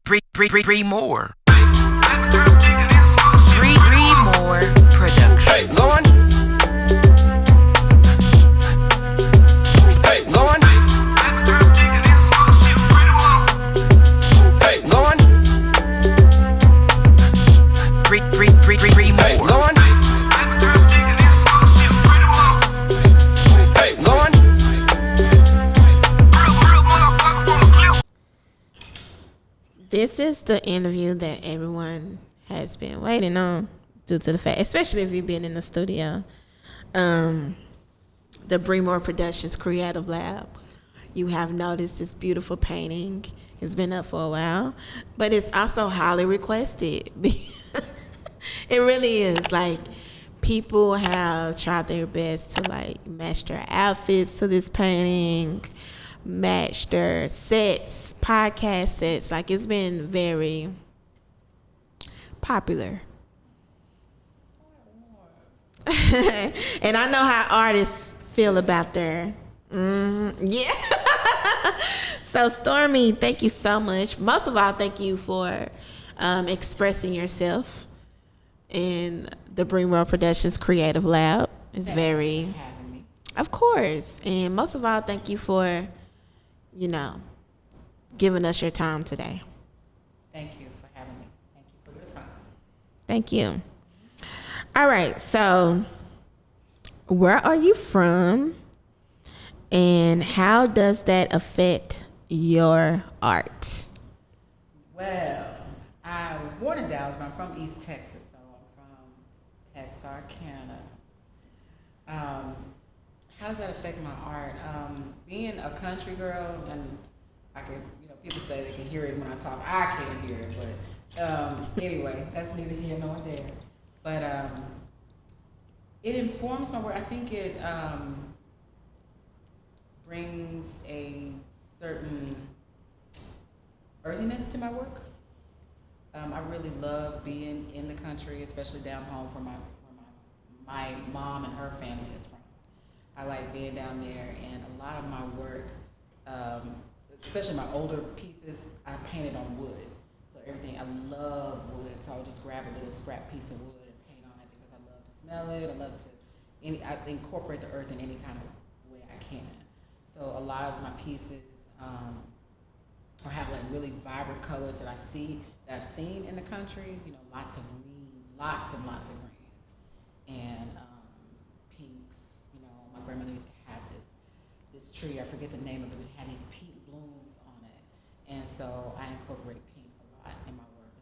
Bree more. Bree more production. Hey, Lauren. Hey, Lauren. Hey, Lauren. Bree more. Hey, Lauren. Hey, Lauren. This is the interview that everyone has been waiting on due to the fact, especially if you've been in the studio. The Bree More Productions Creative Lab. You have noticed this beautiful painting. It's been up for a while, but it's also highly requested. It really is. Like, people have tried their best to like match their outfits to this painting, match their sets, podcast sets. Like, it's been very popular. And I know how artists feel about their yeah. So Stormi, thank you so much. Most of all, thank you for expressing yourself in the Bree More Productions Creative Lab. It's very, having me. of course. And most of all, thank you for, giving us your time today. Thank you for having me. Thank you for your time. Thank you. All right. So, where are you from? And how does that affect your art? Well, I was born in Dallas, but I'm from East Texas, so I'm from Texarkana. How does that affect my art? Being a country girl, and I can, people say they can hear it when I talk. I can't hear it, but anyway, that's neither here nor there. But it informs my work. I think it brings a certain earthiness to my work. I really love being in the country, especially down home where my mom and her family is from. I like being down there, and a lot of my work, especially my older pieces, I painted on wood. So everything, I love wood, so I would just grab a little scrap piece of wood and paint on it because I love to smell it. I love to I incorporate the earth in any kind of way I can. So a lot of my pieces or have like really vibrant colors that I've seen in the country. Lots of greens, lots and lots of greens, and pinks. My grandmother used to have this tree. I forget the name of it. It had these pink blooms on it, and so I incorporate pink a lot in my work.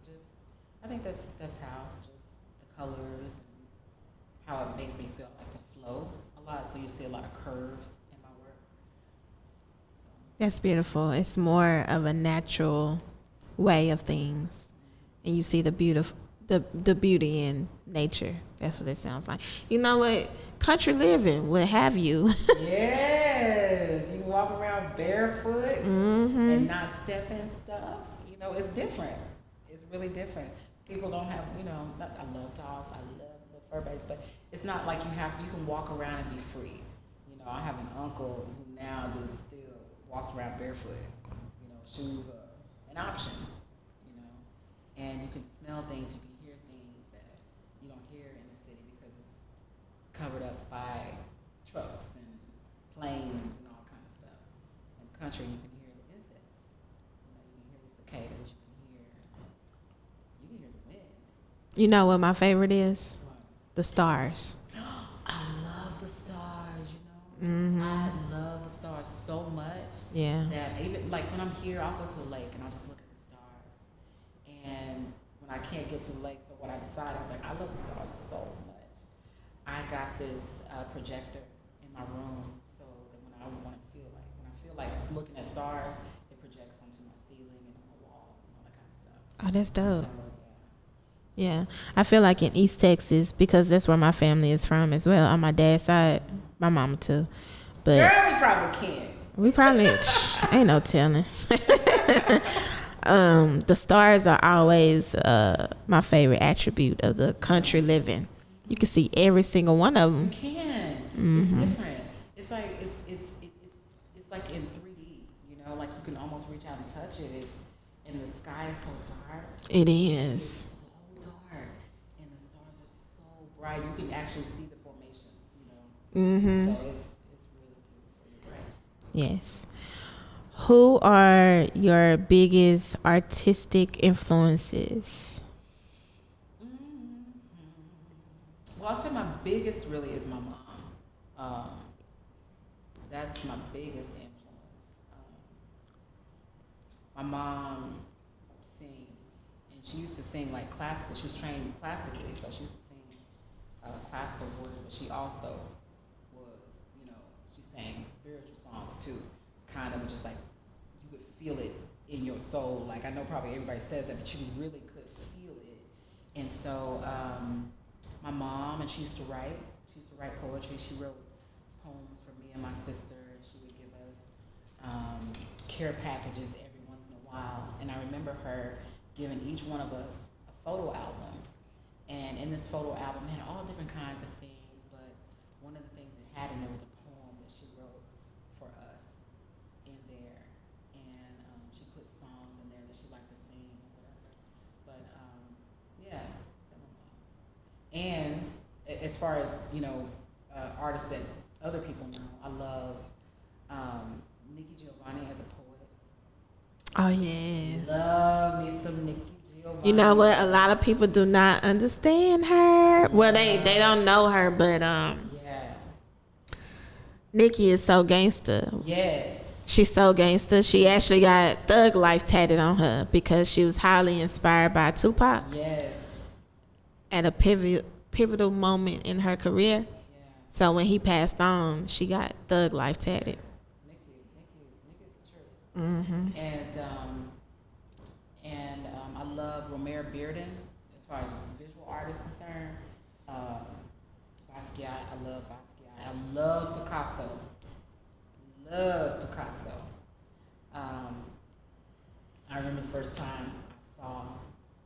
I think that's how just the colors and how it makes me feel like to flow a lot. So you see a lot of curves in my work. That's beautiful. It's more of a natural way of things, and you see the beauty in nature. That's what it sounds like. You know what? Country living, what have you? Yes, you can walk around barefoot and not step in stuff. It's different. It's really different. People don't have, I love dogs, I love fur babies, but it's not like you can walk around and be free. I have an uncle who now just still walks around barefoot. Shoes are an option, and you can smell things, you can hear things that you don't hear in the city because it's covered up by trucks and planes and all kind of stuff. In the country, you can hear the insects. You can hear the cicadas. You can hear the wind. You know what my favorite is? What? The stars. I love the stars. I love the stars so much. Yeah. That even like when I'm here, I'll go to the lake and I'll just look at the stars. And when I can't get to the lake, so what I decided, I was like, I love the stars so much. I got this projector in my room, so that when I feel like looking at stars, it projects onto my ceiling and on the walls and all that kind of stuff. Oh, that's dope. So, Yeah. I feel like in East Texas, because that's where my family is from as well, on my dad's side, my mama too. But girl, we probably can. we probably ain't no telling. The stars are always my favorite attribute of the country living. You can see every single one of them. You can. It's different. It's like it's like in 3D. Like you can almost reach out and touch it. and the sky is so dark. It It's is. so dark, and the stars are so bright. You can actually see the formation. So it's really beautiful. You're right. Yes. Who are your biggest artistic influences? Well, I'll say my biggest really is my mom. Um, that's my biggest influence. My mom sings, and she used to sing like classical. She was trained classically, so she used to sing classical voice, but she also was, she sang spiritual songs too. Kind of just like you could feel it in your soul. Like I know probably everybody says that, but you really could feel it. And so my mom, and she used to write. She used to write poetry. She wrote poems for me and my sister. And she would give us care packages every once in a while. And I remember her giving each one of us a photo album. And in this photo album, it had all different kinds of things. But one of the things it had in there was a poem that she wrote for us in there. And she put songs in there that she liked to sing or whatever. But yeah. And as far as artists that other people know, I love Nicki Giovanni as a poet. Oh, yes. Love me some Nicki Giovanni. You know what? A lot of people do not understand her. Well, they don't know her, but Yeah. Nicki is so gangster. Yes. She's so gangster. She actually got Thug Life tatted on her because she was highly inspired by Tupac Yes. at a pivotal moment in her career. Yeah. So when he passed on, she got Thug Life tatted. Nicki's the truth. Mm-hmm. And I love Romare Bearden as far as visual art is concerned. Basquiat, I love Basquiat. I love Picasso. I remember the first time I saw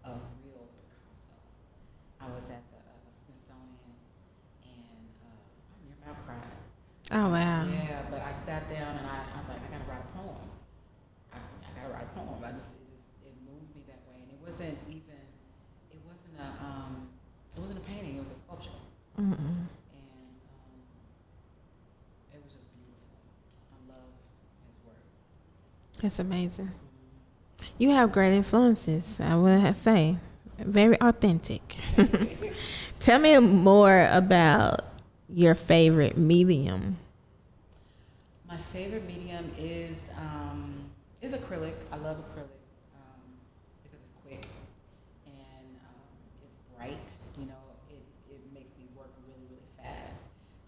a real Picasso. I was at the Smithsonian, and I near about cried. Oh, wow. Yeah, but I sat down and I was like, I gotta write a poem. I gotta write a poem. It moved me that way, and it wasn't a painting. It was a sculpture. Mm-mm. And it was just beautiful. I love his work. That's amazing. You have great influences, I would say. Very authentic. Tell me more about your favorite medium. My favorite medium is acrylic. I love acrylic because it's quick and it's bright. It makes me work really, really fast.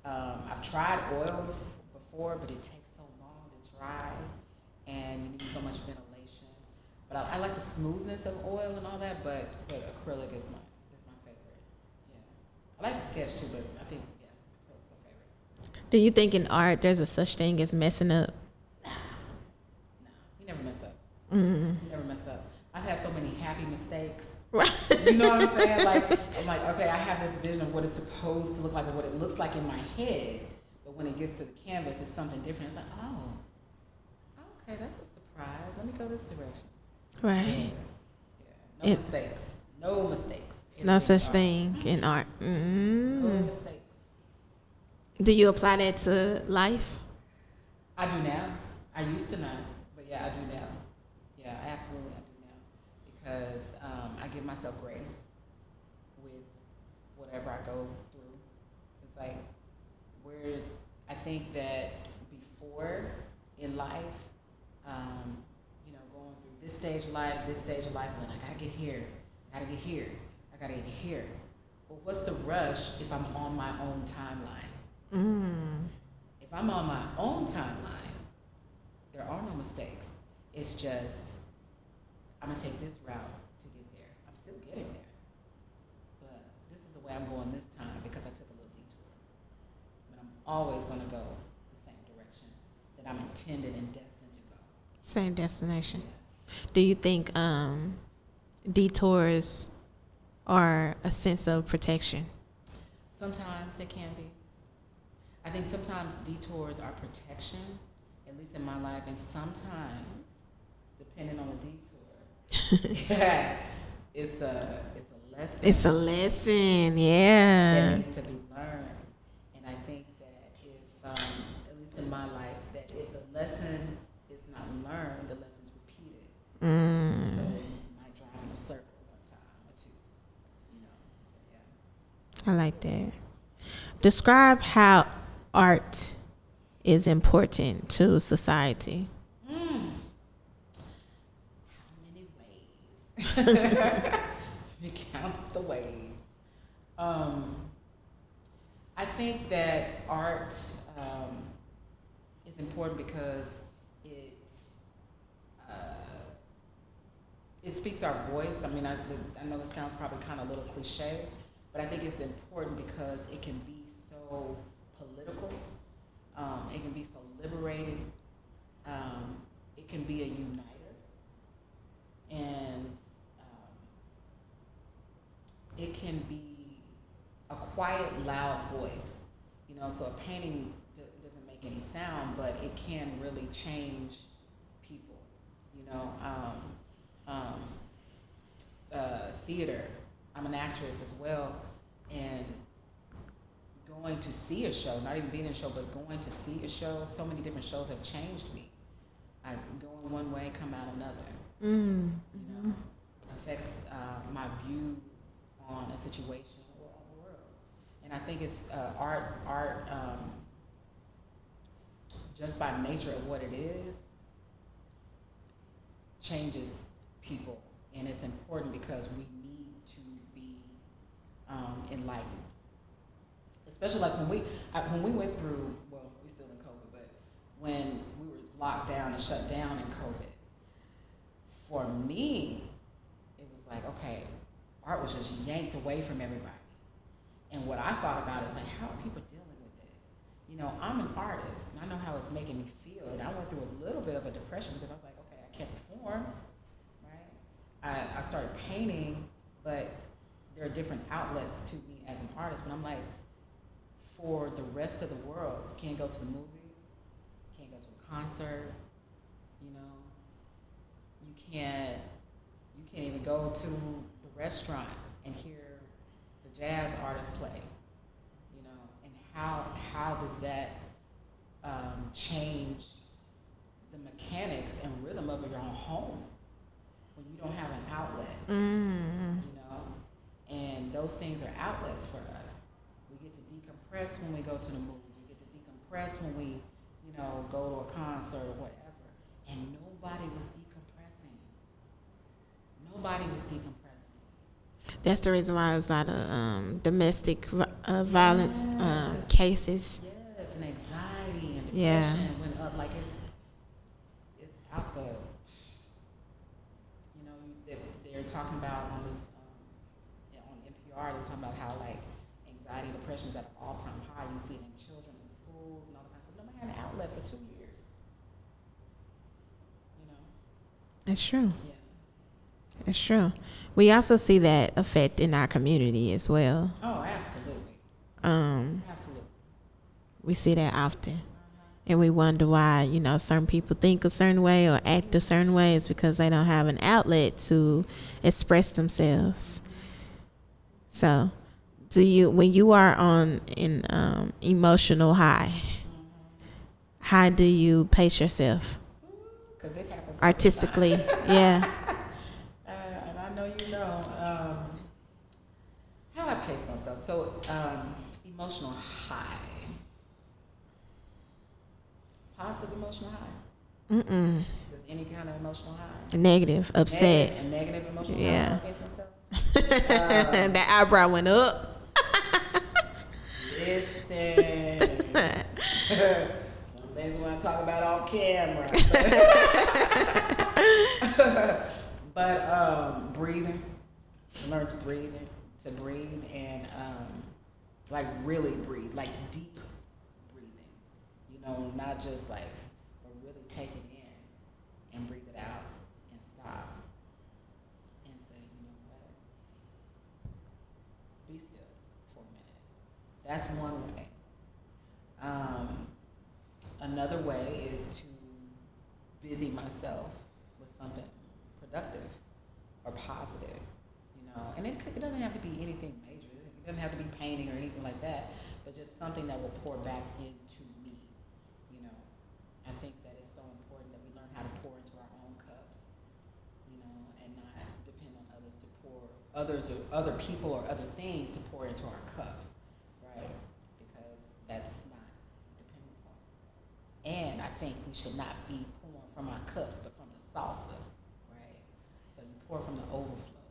I've tried oil before, but it takes so long to dry, and you need so much ventilation. But I like the smoothness of oil and all that. But acrylic is my favorite. Yeah, I like to sketch too, but I think acrylic's my favorite. Do you think in art there's a such thing as messing up? No, you never mess up. Mm-hmm. You never mess up. I've had so many happy mistakes. You know what I'm saying? Like, I'm like, okay, I have this vision of what it's supposed to look like or what it looks like in my head. But when it gets to the canvas, it's something different. It's like, oh, okay, that's a surprise. Let me go this direction. Right. Yeah. No mistakes. No such thing in art. Mm-hmm. No mistakes. Do you apply that to life? I do now. I used to not, but yeah, I do now. Yeah, absolutely, I do now because I give myself grace with whatever I go through. It's like, I think that before in life, going through this stage of life, is like, I gotta get here, I gotta get here. But what's the rush if I'm on my own timeline? If I'm on my own timeline, there are no mistakes. It's just, I'm gonna take this route to get there. I'm still getting there. But this is the way I'm going this time because I took a little detour. But I'm always gonna go the same direction that I'm intended and destined to go. Same destination. Yeah. Do you think detours are a sense of protection? Sometimes they can be. I think sometimes detours are protection, at least in my life, and sometimes, depending on the detour, It's a lesson. It's a lesson, That yeah. needs to be learned. And I think that if, at least in my life, that if the lesson is not learned, the lesson's repeated. So you might drive in a circle one time or two, you know. Yeah. I like that. Describe how art is important to society. How many ways? We count the ways. I think that art is important because it speaks our voice. I mean, I know this sounds probably kind of a little cliche, but I think it's important because it can be so political. It can be so liberating. It can be a uniter, and it can be a quiet, loud voice. You know, so a painting doesn't make any sound, but it can really change people. You know, theater. I'm an actress as well, and going to see a show, not even being in a show, but going to see a show, so many different shows have changed me. I go in one way, come out another. You know, affects my view on a situation or on the world. And I think it's art, just by nature of what it is, changes people. And it's important because we need to be enlightened. Especially like when we went through, well, we still in COVID, but when we were locked down and shut down in COVID, for me, it was like, okay, art was just yanked away from everybody. And what I thought about is like, how are people dealing with it? You know, I'm an artist, and I know how it's making me feel. And I went through a little bit of a depression because I was like, okay, I can't perform, right? I started painting, but there are different outlets to me as an artist. But I'm like, for the rest of the world, you can't go to the movies, you can't go to a concert, you know, you can't even go to the restaurant and hear the jazz artist play, you know, and how does that change the mechanics and rhythm of your own home when you don't have an outlet, you know, and those things are outlets for us. We get to decompress when we go to the movies. We get to decompress when we, you know, go to a concert or whatever. And nobody was decompressing. Nobody was decompressing. That's the reason why there's a lot of domestic violence cases. Yes, and anxiety and Yeah. depression went up. Like it's out the, you know, they're talking about on this, on NPR, they're talking about how like anxiety and depression is at an all-time high. You see it in children in schools and all that kind of stuff. Nobody had an outlet for 2 years. You know? It's true. Yeah. It's true. We also see that effect in our community as well. Oh, absolutely. Absolutely. We see that often. And we wonder why, you know, certain people think a certain way or act a certain way. It's because they don't have an outlet to express themselves. So, when you are on an emotional high, how do you pace yourself? 'Cause it happens Artistically, yeah. And I know you know how I pace myself. So emotional high, positive emotional high. Does any kind of emotional high? Negative, upset. A negative emotional Yeah. high. I pace myself. That eyebrow went up. Listen. Some things we want to talk about off camera. But breathing. Learn to breathe and like really breathe, like deep breathing. You know, not just like, but really take it in and breathe it out and stop and say, you know what? Be still for a minute. That's one way. Another way is to busy myself with something productive. or positive, and it doesn't have to be anything major. It doesn't have to be painting or anything like that, but just something that will pour back into me. I think that it's so important that we learn how to pour into our own cups, and not depend on others to pour others or other people or other things to pour into our cups, right? Because that's not dependable. And I think we should not be pouring from our cups, but from the salsa, right? So you pour from the overflow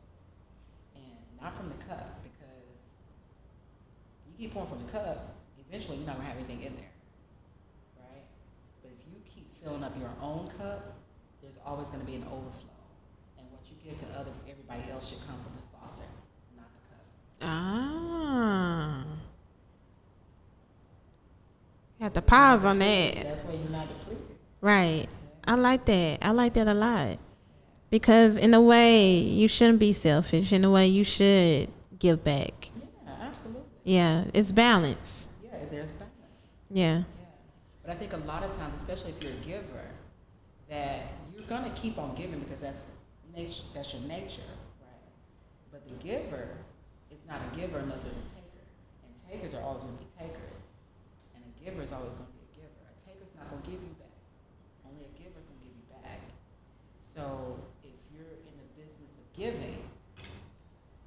and not from the cup, because you keep pouring from the cup, eventually you're not gonna have anything in there, right? But if you keep filling up your own cup, there's always gonna be an overflow. And what you give to everybody else should come from the saucer, not the cup. Ah. You have to pause on that. That's why you're not depleted. Right. I like that. I like that a lot. Because in a way, you shouldn't be selfish. In a way, you should give back. Yeah, absolutely. Yeah, it's balance. Yeah, there's balance. Yeah. Yeah. But I think a lot of times, especially if you're a giver, that you're going to keep on giving because that's nature. That's your nature, right? But the giver is not a giver unless there's a taker. And takers are always going to be takers. And a giver is always going to be a giver. A taker's not going to give you back. Only a giver's going to give you back. So if you're in the business of giving,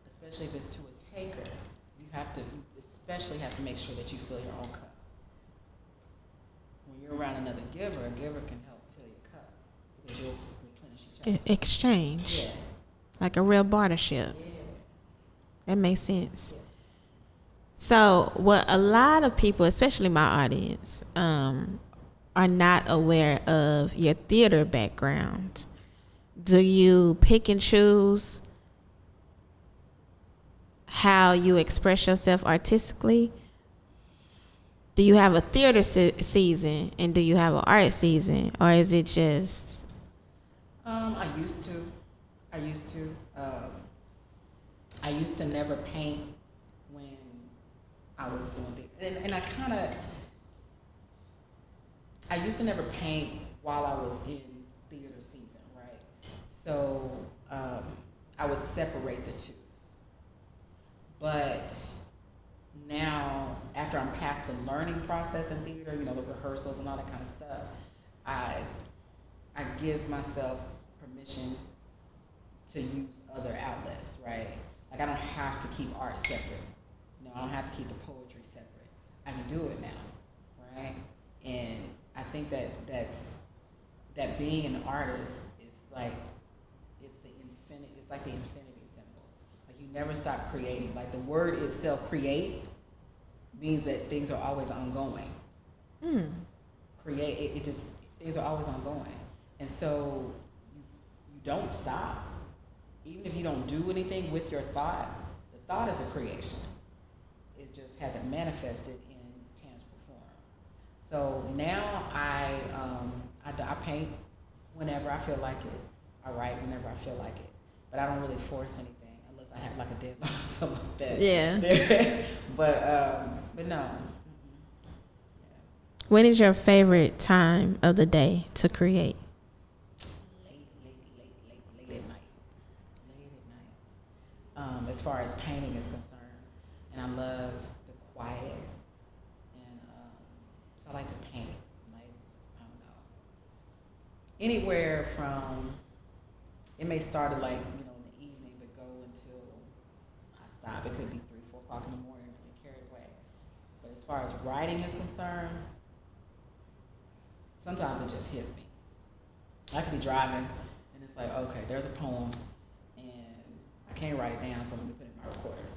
especially if it's to a taker, you especially have to make sure that you fill your own cup. When you're around another giver, a giver can help fill your cup because you'll replenish each other. Exchange. Yeah. Like a real bartership. Yeah. That makes sense. Yeah. So, what a lot of people, especially my audience, are not aware of your theater background. Do you pick and choose how you express yourself artistically? Do you have a theater season and do you have an art season, or is it just? I used to never paint when I was doing theater, and I used to never paint while I was in theater season, right? So I would separate the two. But now, after I'm past the learning process in theater, the rehearsals and all that kind of stuff, I give myself permission to use other outlets, right? Like I don't have to keep art separate. I don't have to keep the poetry separate. I can do it now, right? And I think that being an artist is like it's like the infinity symbol. Like you never stop creating. Like the word itself, create, means that things are always ongoing. Create, things are always ongoing. And so you don't stop. Even if you don't do anything with your thought, the thought is a creation. It just hasn't manifested in tangible form. So now I paint whenever I feel like it. I write whenever I feel like it. But I don't really force anything unless I have like a deadline or something like that. Yeah. But no. Yeah. When is your favorite time of the day to create? Late at night. As far as painting is concerned, and I love the quiet, and so I like to paint. Like I don't know, anywhere from it may start at like in the evening, but go until I stop. It could be 3-4 o'clock in the morning. I get carried away. But as far as writing is concerned, sometimes it just hits me. I could be driving, and it's like, okay, there's a poem, and I can't write it down, so let me put it in my recorder.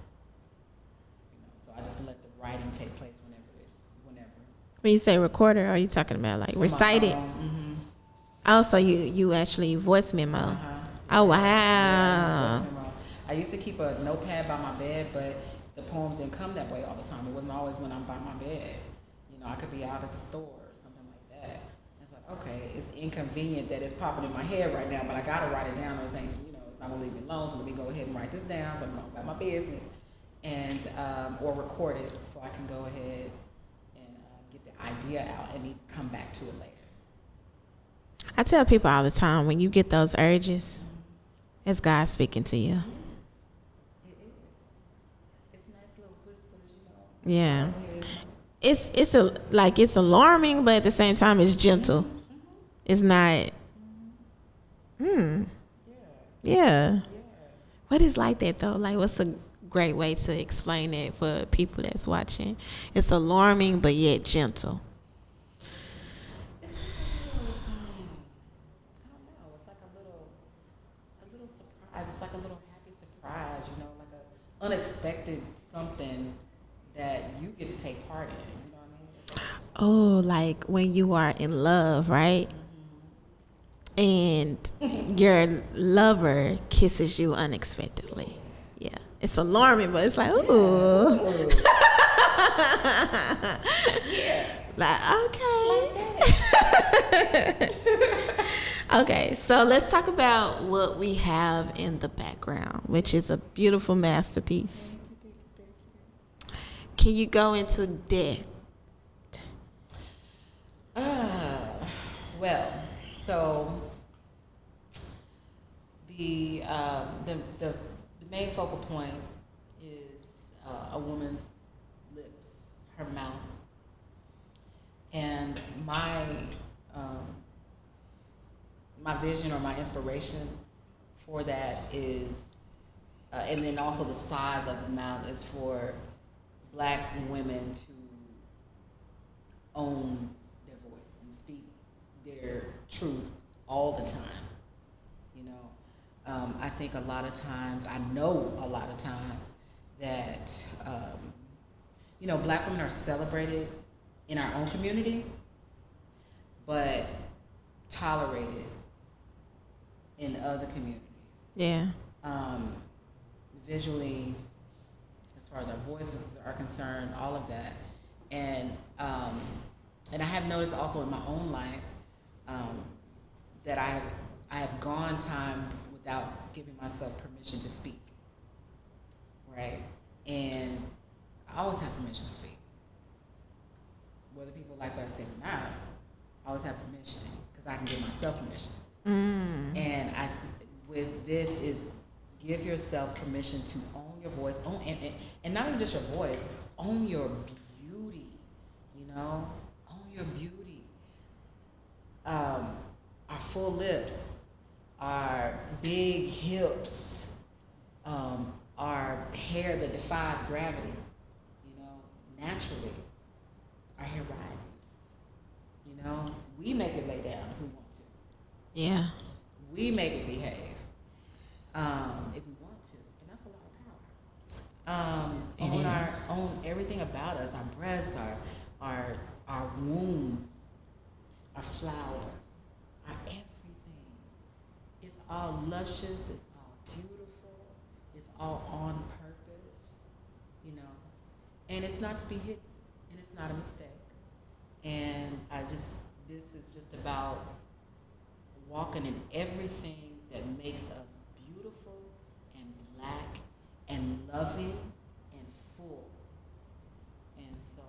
So I just let the writing take place whenever. When you say recorder, are you talking about like recite it? Mm-hmm. Oh, so you actually voice memo. Uh-huh. Oh, wow. Yeah, voice memo. I used to keep a notepad by my bed, but the poems didn't come that way all the time. It wasn't always when I'm by my bed. I could be out at the store or something like that. It's like, okay, it's inconvenient that it's popping in my head right now, but I gotta write it down. I was saying, it's not gonna leave me alone, so let me go ahead and write this down. So I'm going about my business, and or record it so I can go ahead and get the idea out and come back to it later. I tell people all the time, when you get those urges, It's God speaking to you. It is. It's nice little whispers, you know. Yeah. It's It's alarming, but at the same time it's gentle. It's not. yeah. Yeah. What is like that though? Like, what's a great way to explain it for people that's watching? It's alarming, but yet gentle. It's like a little, I don't know. It's like a little surprise. It's like a little happy surprise, you know, like a unexpected something that you get to take part in. You know what I mean? It's like, Oh, like when you are in love, right? And your lover kisses you unexpectedly. Yeah. It's alarming, but it's like, ooh. Like, okay. Okay, so let's talk about what we have in the background, which is a beautiful masterpiece. Can you go into depth? well, so the main focal point is a woman's lips, her mouth, and my vision or my inspiration for that is, and then also the size of the mouth is for Black women to own their voice and speak their truth all the time. You know, I think a lot of times, I know a lot of times that, you know, Black women are celebrated in our own community, but tolerated in other communities. Yeah. Visually, as far as our voices are concerned, all of that. And I have noticed also in my own life that I have gone times without giving myself permission to speak, right? And I always have permission to speak. Whether people like what I say or not, I always have permission because I can give myself permission. And with this is give yourself permission to own your voice, and not even just your voice, own your beauty, you know, own your beauty. Our full lips, our big hips, our hair that defies gravity, you know, naturally, our hair rises, you know, we make it lay down if we want to. Yeah. We make it behave if we want to, and that's a lot of power. Own everything about us, our breasts, our womb, our flower, our everything. It's all luscious. It's all beautiful. It's all on purpose, you know, and it's not to be hidden, and it's not a mistake. And this is just about walking in everything that makes us beautiful and Black and loving and full. And so,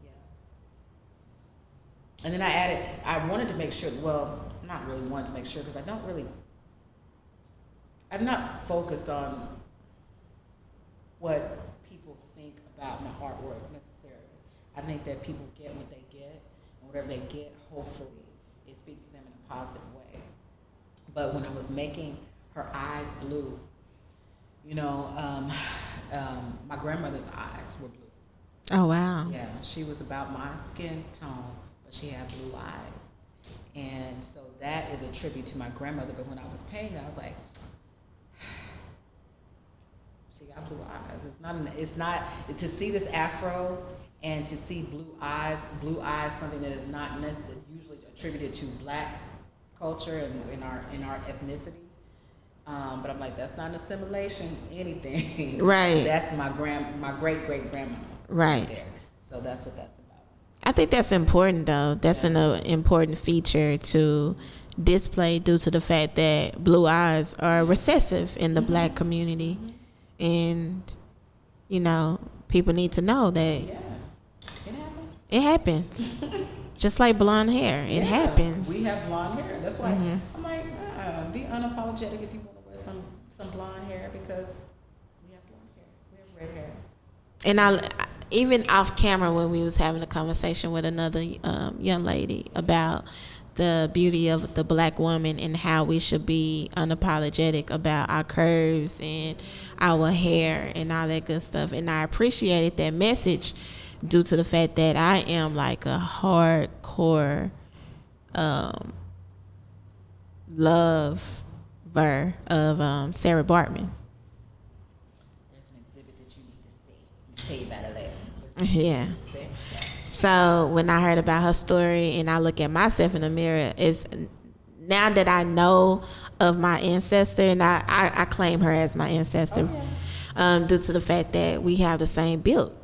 yeah. And then I wanted to make sure, well, not really wanted to make sure because I'm not focused on what people think about my artwork necessarily. I think that people get what they get, and whatever they get, hopefully, it speaks to them in a positive way. But when I was making her eyes blue, you know, my grandmother's eyes were blue. Oh, wow. Yeah, she was about my skin tone, but she had blue eyes. And so that is a tribute to my grandmother. But when I was painting, I was like, she got blue eyes. It's not to see this afro and to see blue eyes, something that is not usually attributed to Black culture and in our ethnicity. But I'm like, that's not an assimilation, anything. Right. That's my great grandma. Right. There. So that's what that's about. I think that's important, though. That's an important feature to display due to the fact that blue eyes are recessive in the Black community. And, you know, people need to know that it happens. Just like blonde hair. It happens. We have blonde hair. That's why I'm like, be unapologetic if you want to wear with some blonde hair because we have blonde hair. We have red hair. And even off camera when we was having a conversation with another young lady about the beauty of the black woman and how we should be unapologetic about our curves and our hair and all that good stuff. And I appreciated that message due to the fact that I am like a hardcore lover of Sarah Bartman. There's an exhibit that you need to see. I'll tell you about it later. Yeah. So when I heard about her story and I look at myself in the mirror, is now that I know of my ancestor, and I claim her as my ancestor, due to the fact that we have the same build.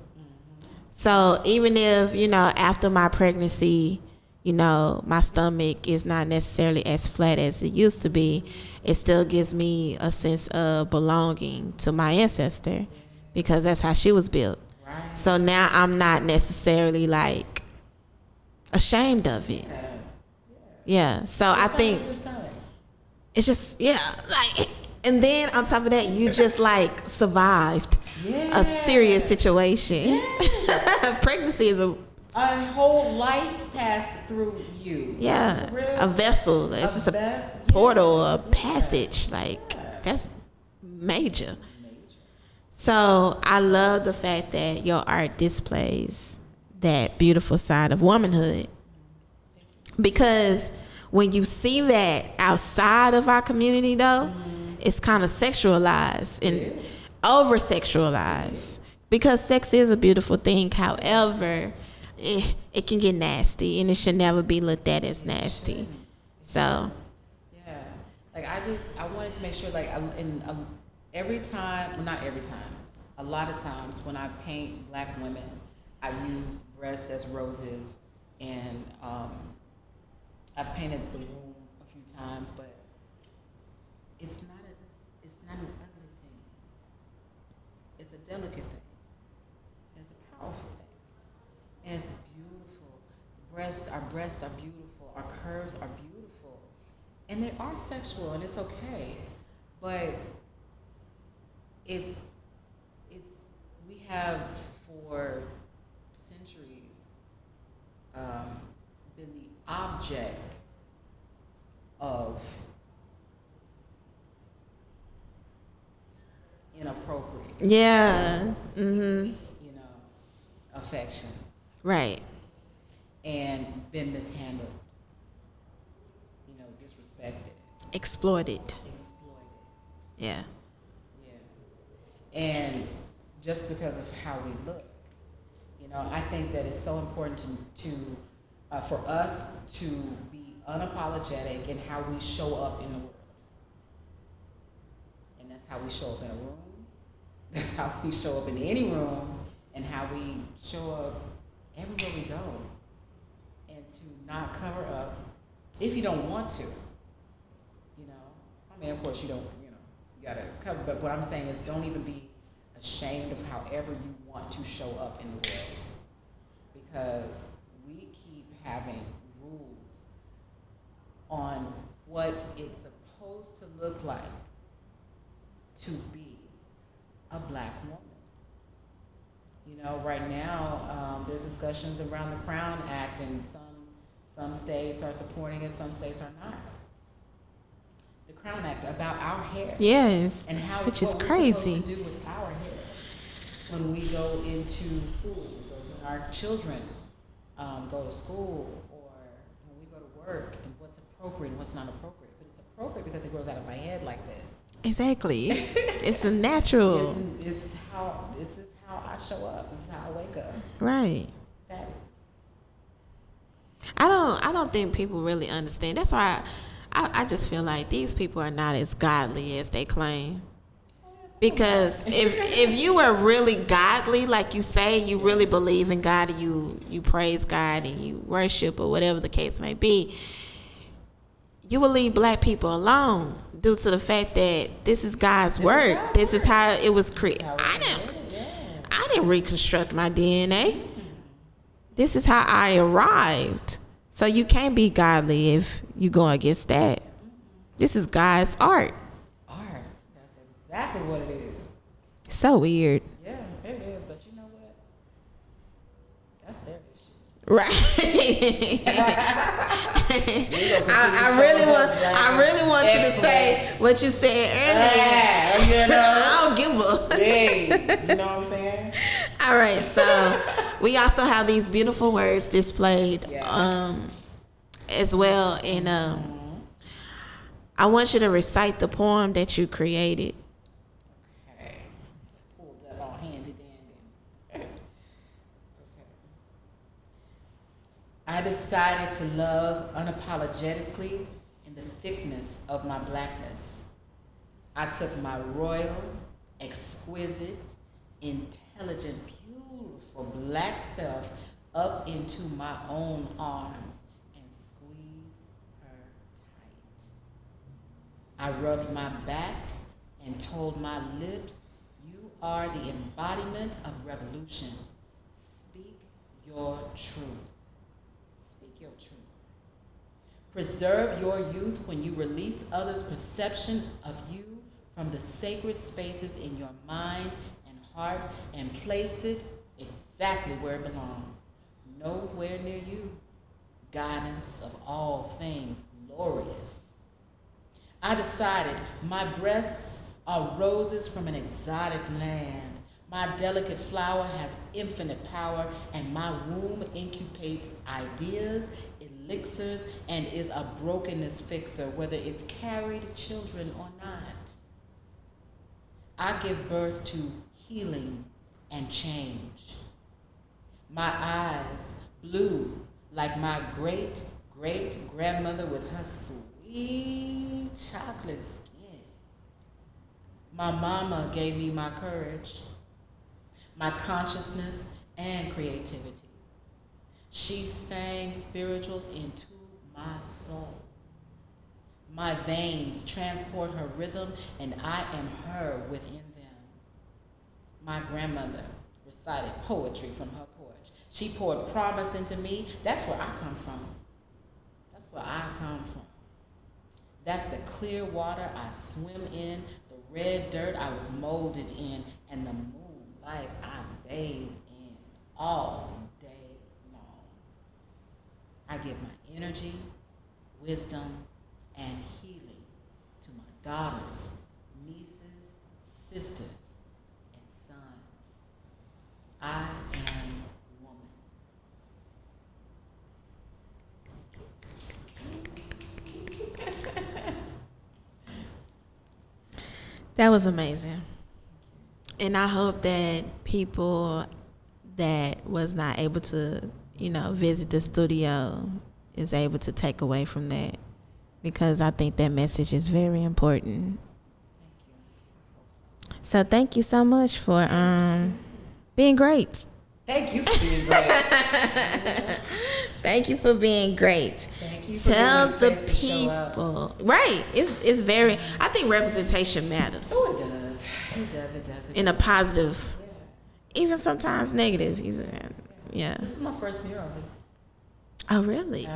So even if, after my pregnancy, my stomach is not necessarily as flat as it used to be, it still gives me a sense of belonging to my ancestor because that's how she was built. Right. So now I'm not necessarily like ashamed of it. Yeah. So I think it's just, like, and then on top of that, you just like survived a serious situation. Pregnancy is a whole life passed through you. Yeah, a vessel. It's just a portal, a passage. Like, that's major. So I love the fact that your art displays that beautiful side of womanhood. Because when you see that outside of our community, though, it's kind of sexualized and over-sexualized. Because sex is a beautiful thing. However, it can get nasty, and it should never be looked at as nasty. So, yeah, like I wanted to make sure, like, every time, not every time, a lot of times when I paint black women, I use breasts as roses, and I've painted the womb a few times, but it's not an ugly thing. It's a delicate thing. It's a powerful thing. And it's beautiful. Our breasts are beautiful. Our curves are beautiful. And they are sexual, and it's okay. But we have for centuries been the object of inappropriate. Yeah. Affections. Right. And been mishandled. Disrespected. Exploited. Yeah. Yeah. And just because of how we look, I think that it's so important to for us to be unapologetic in how we show up in the world. And that's how we show up in a room. That's how we show up in any room, and how we show up everywhere we go. And to not cover up if you don't want to. Of course you don't, you gotta cover, but what I'm saying is don't even be ashamed of however you want to show up in the world. Because we keep having rules on what it's supposed to look like to be a black woman. Right now, there's discussions around the Crown Act, and some states are supporting it, some states are not. The Crown Act about our hair. Yes, and how which is what crazy. We're supposed to do with our hair when we go into schools, or when our children go to school, or when we go to work, and what's appropriate and what's not appropriate. But it's appropriate because it grows out of my head like this. Exactly. It's a natural. It's just how I show up. This is how I wake up. Right. That is. I don't think people really understand. That's why I just feel like these people are not as godly as they claim. Because if you were really godly, like you say, you really believe in God, and you praise God and you worship, or whatever the case may be, you will leave black people alone due to the fact that this is God's work. This is how it was created. I didn't reconstruct my DNA. This is how I arrived. So you can't be godly if you go against that. This is God's art. exactly what it is. So weird. Yeah, it is. But you know what? That's their issue. Right. I really want you to say what you said earlier. Yeah, you know. I don't give a. Hey, you know what I'm saying? All right, so we also have these beautiful words displayed as well, and I want you to recite the poem that you created. Okay. Pulled up all handy dandy. Okay. I decided to love unapologetically in the thickness of my blackness. I took my royal, exquisite, intelligent, beautiful black self up into my own arms and squeezed her tight. I rubbed my back and told my lips, you are the embodiment of revolution. Speak your truth. Speak your truth. Preserve your youth when you release others' perception of you from the sacred spaces in your mind and heart and place it exactly where it belongs. Nowhere near you, goddess of all things glorious. I decided my breasts are roses from an exotic land. My delicate flower has infinite power, and my womb incubates ideas, elixirs, and is a brokenness fixer, whether it's carried children or not. I give birth to healing and change. My eyes blue like my great-great-grandmother with her sweet chocolate skin. My mama gave me my courage, my consciousness, and creativity. She sang spirituals into my soul. My veins transport her rhythm, and I am her within them. My grandmother recited poetry from her porch. She poured promise into me. That's where I come from. That's where I come from. That's the clear water I swim in, the red dirt I was molded in, and the moonlight I bathe in all day long. I give my energy, wisdom, and healing to my daughters, nieces, sisters, and sons. I am woman. That was amazing. And I hope that people that was not able to, visit the studio is able to take away from that, because I think that message is very important. Thank you. So thank you so much for being great. Thank you for being great. Thank you for being great. Thank you for Tell giving the us space to show up. people. Right. It's very, I think representation matters. Oh, it does. It does. It does. In a positive, even sometimes negative. Yeah. This is my first mural. Oh, really?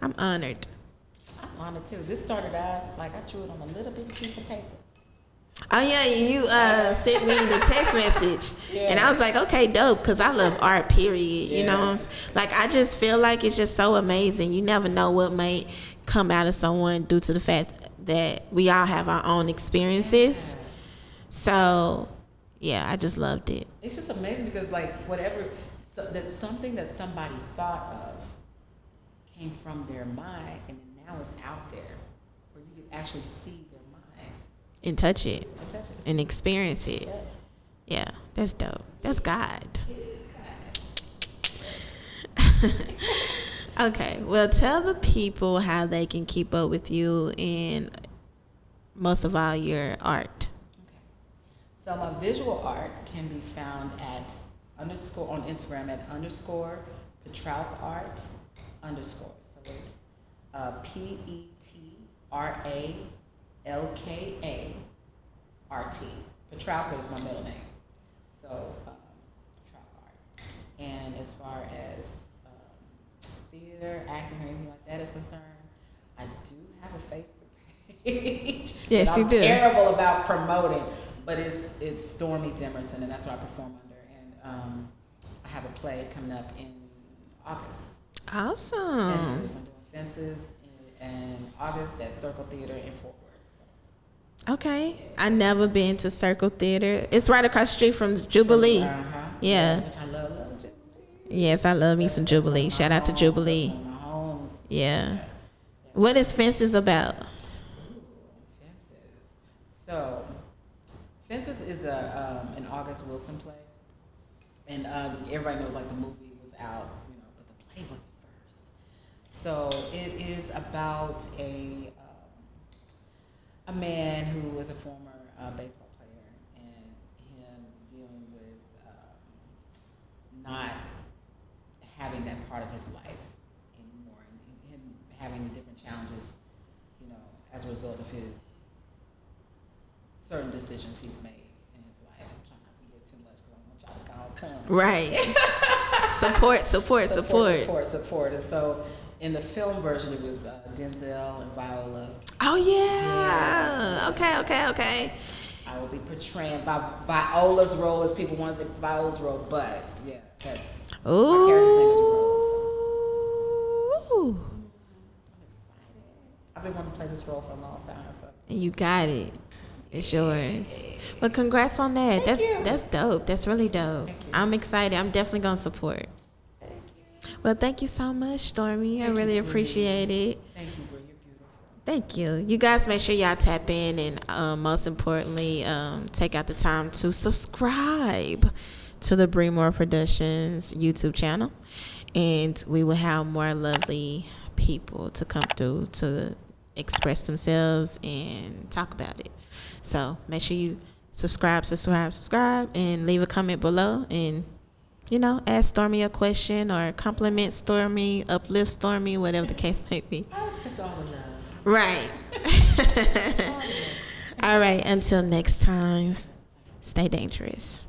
I'm honored. I'm honored too. This started out like I drew it on a little bitty piece of paper. Oh yeah, you sent me the text message, Yeah. and I was like, okay, dope, because I love art. Period. You know what I'm saying? Like, I just feel like it's just so amazing. You never know what might come out of someone due to the fact that we all have our own experiences. Yeah. So, yeah, I just loved it. It's just amazing because that's something that somebody thought of came from their mind, and now it's out there where you can actually see their mind And touch it and touch it. and experience it. Yeah. Yeah, that's dope. That's God. Okay, well, tell the people how they can keep up with you and most of all your art. Okay. So my visual art can be found at on Instagram at _PetraIka art _. So it's PetraLka RT. PetraIka is my middle name. So PetraIka art. And as far as theater, acting, or anything like that is concerned, I do have a Facebook page. page. Yes, that you I'm do. terrible about promoting, but it's Stormi Demerson, and that's what I perform under. And I have a play coming up in August. Awesome. Fences. I'm doing Fences in August at Circle Theater in Fort Worth. So. Okay. I never been to Circle Theater. It's right across the street from Jubilee. Yeah. Which I love Jubilee. Yes, I love me some Jubilee. Shout out to Jubilee. That's one of my homes. Yeah. What is Fences about? Fences. So, Fences is an August Wilson play, and everybody knows like the movie was out, but the play was first. So it is about a man who was a former baseball player, and him dealing with not having that part of his life anymore, and him having the different challenges, as a result of his certain decisions he's made in his life. I'm trying not to get too much because I want y'all to come. Right. support. And so in the film version, it was Denzel and Viola. Oh, yeah. Okay. I will be portraying Viola's role, as people wanted Viola's role, but yeah, that's my character's name is Rose. Ooh. I'm excited. I've been wanting to play this role for a long time. So. You got it. It's yours. Well, congrats on that. That's dope. That's really dope. I'm excited. I'm definitely gonna support. Thank you. Well, thank you so much, Stormi. I really appreciate it. Thank you, Bree. You're beautiful. Thank you. You guys make sure y'all tap in, and most importantly, take out the time to subscribe to the Bree More Productions YouTube channel, and we will have more lovely people to come through to express themselves and talk about it. So make sure you subscribe, and leave a comment below, and ask Stormi a question or compliment Stormi, uplift Stormi, whatever the case may be. I accept all the love. Right. All right. Until next time, stay dangerous.